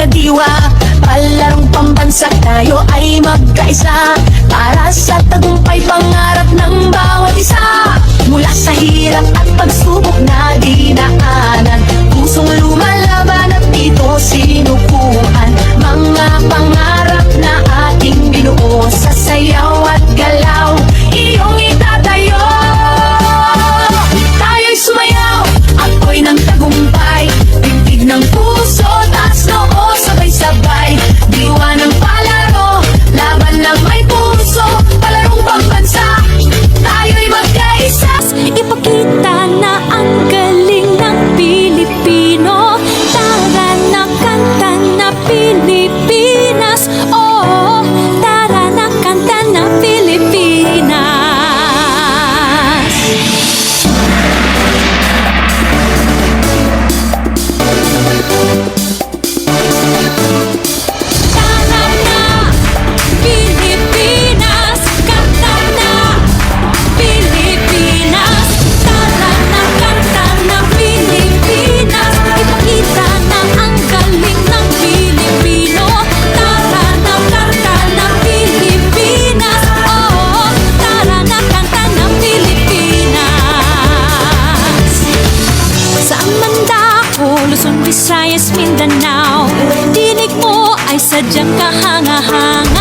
na diwa. Palarong pambansa, tayo ay magkaisa para sa tagumpay pangarap ng bawat isa. Mula sa hirap at pagsubok na dinaanan, pusong lumalaban at ito sinukuhan. Mga pangarap na ating binuo sa sayaw at galaw, iyong itatayo. Tayo'y sumayaw, ako'y ng tagumpay, tintig ng puso, taas noo, sabay-sabay. Diwa ng palaro, laban ng may puso, palarong pambansa, tayo'y magkaisa. Ipakita na ang galing ng Pilipino. Tara na, kanta na Pilipinas. Oh, tara na, kanta na Pilipinas. Tara na, Pilipinas. Kanta na Pilipinas. Tara na, kanta na Pilipinas. Ipakita na ang galing ng Pilipino. Tara na, kanta na Pilipinas. Oh, tara na, kanta na Pilipinas. Saan man dako, Luzon, Visayas, Mindanao, dinig mo ay sadyang kahanga-hanga.